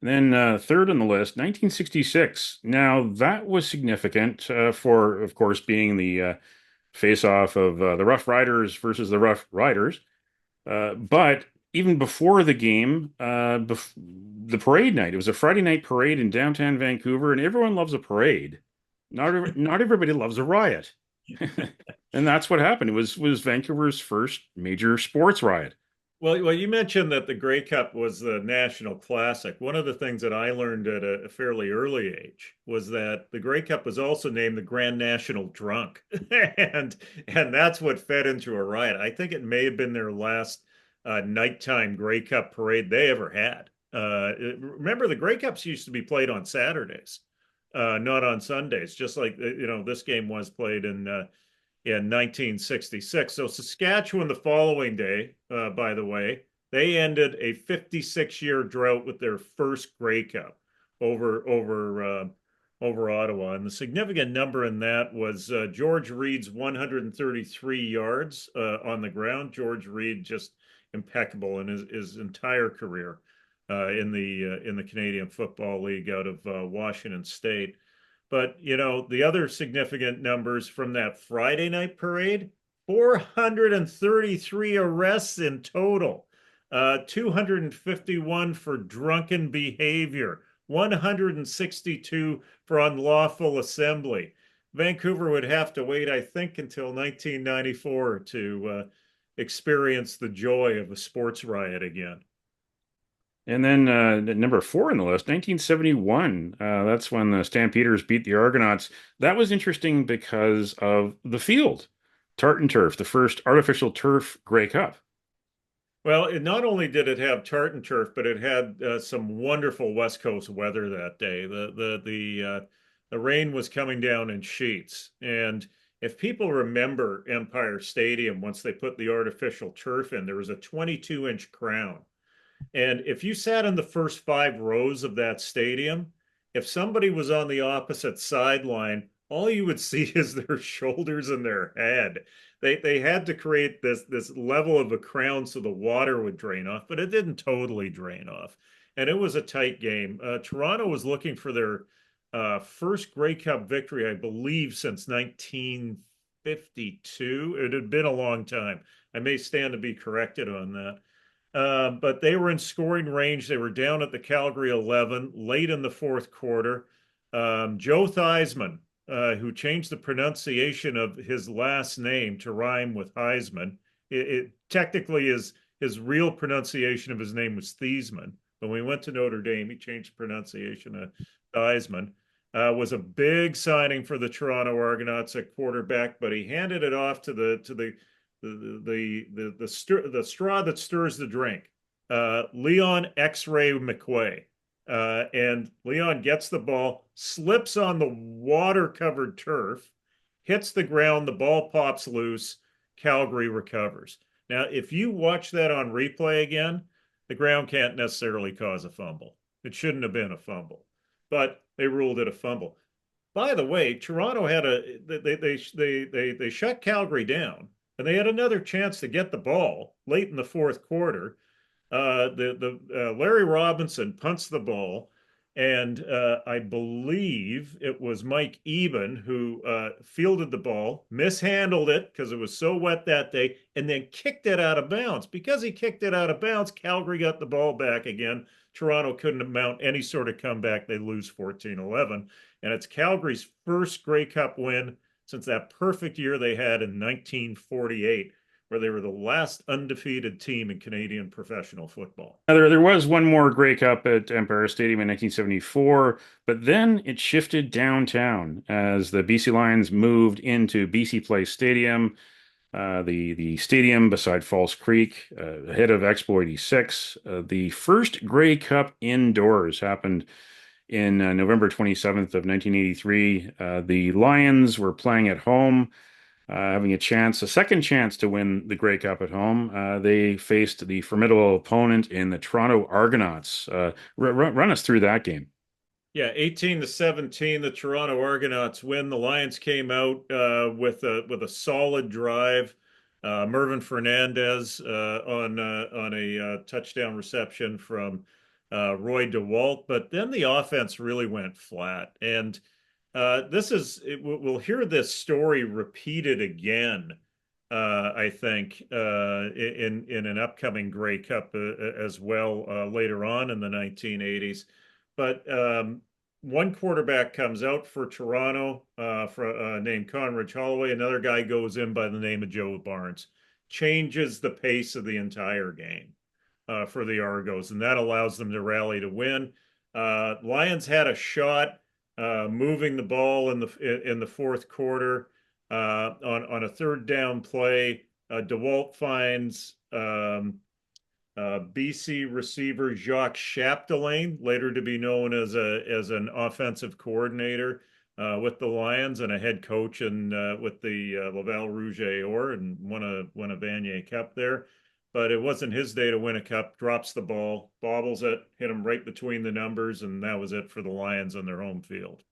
And then third on the list, 1966. Now that was significant for, of course, being the face-off of the Rough Riders versus the Rough Riders. But even before the game, the parade night, it was a Friday night parade in downtown Vancouver, and everyone loves a parade. Not everybody loves a riot. And that's what happened. It was Vancouver's first major sports riot. Well, you mentioned that the Grey Cup was the national classic. One of the things that I learned at a fairly early age was that the Grey Cup was also named the Grand National Drunk, and and that's what fed into a riot. I think it may have been their last nighttime Grey Cup parade they ever had. Remember, the Grey Cups used to be played on Saturdays, not on Sundays, just like this game was played in 1966. So Saskatchewan the following day, by the way, they ended a 56-year drought with their first Grey Cup over Ottawa, and the significant number in that was George Reed's 133 yards on the ground. George Reed just impeccable in his entire career in the Canadian Football League out of Washington State. But, the other significant numbers from that Friday night parade, 433 arrests in total, 251 for drunken behavior, 162 for unlawful assembly. Vancouver would have to wait, I think, until 1994 to experience the joy of a sports riot again. And then number four on the list, 1971. That's when the Stampeders beat the Argonauts. That was interesting because of the field, tartan turf, the first artificial turf Grey Cup. Well, not only did it have tartan turf, but it had some wonderful West Coast weather that day. The rain was coming down in sheets, and if people remember Empire Stadium, once they put the artificial turf in, there was a 22-inch crown. And if you sat in the first five rows of that stadium, if somebody was on the opposite sideline, all you would see is their shoulders and their head. They had to create this level of a crown so the water would drain off, but it didn't totally drain off. And it was a tight game. Toronto was looking for their first Grey Cup victory, I believe, since 1952. It had been a long time. I may stand to be corrected on that. But they were in scoring range. They were down at the Calgary 11 late in the fourth quarter. Joe Theismann, who changed the pronunciation of his last name to rhyme with Heisman, it technically his real pronunciation of his name was Thiesman. When we went to Notre Dame, he changed the pronunciation of Theismann. Was a big signing for the Toronto Argonauts at quarterback, but he handed it off to the straw that stirs the drink. Leon X-Ray McQuay. And Leon gets the ball, slips on the water-covered turf, hits the ground, the ball pops loose, Calgary recovers. Now, if you watch that on replay again, the ground can't necessarily cause a fumble. It shouldn't have been a fumble, but they ruled it a fumble. By the way, Toronto had they shut Calgary down, and they had another chance to get the ball late in the fourth quarter. The Larry Robinson punts the ball, and I believe it was Mike Eben who fielded the ball, mishandled it because it was so wet that day, and then kicked it out of bounds. Because he kicked it out of bounds, Calgary got the ball back again. Toronto couldn't mount any sort of comeback. They lose 14-11. And it's Calgary's first Grey Cup win since that perfect year they had in 1948, where they were the last undefeated team in Canadian professional football. Now, there was one more Grey Cup at Empire Stadium in 1974, but then it shifted downtown as the BC Lions moved into BC Place Stadium, the stadium beside False Creek, ahead of Expo 86. The first Grey Cup indoors happened in November 27th of 1983. The Lions were playing at home, having a second chance to win the Grey Cup at home. They faced the formidable opponent in the Toronto Argonauts. Run us through that game. Yeah, 18-17, the Toronto Argonauts win. The Lions came out with a solid drive. Mervin Fernandez on a touchdown reception from Roy DeWalt, but then the offense really went flat. And we'll hear this story repeated again, I think, in an upcoming Grey Cup as well later on in the 1980s. But one quarterback comes out for Toronto named Conrad Holloway. Another guy goes in by the name of Joe Barnes. Changes the pace of the entire game for the Argos, and that allows them to rally to win. Lions had a shot moving the ball in the fourth quarter on a third down play. DeWalt finds BC receiver Jacques Chapdelaine, later to be known as an offensive coordinator with the Lions and a head coach with the Laval Rouge et Or, and won a Vanier Cup there. But it wasn't his day to win a cup. Drops the ball, bobbles it, hit him right between the numbers, and that was it for the Lions on their home field.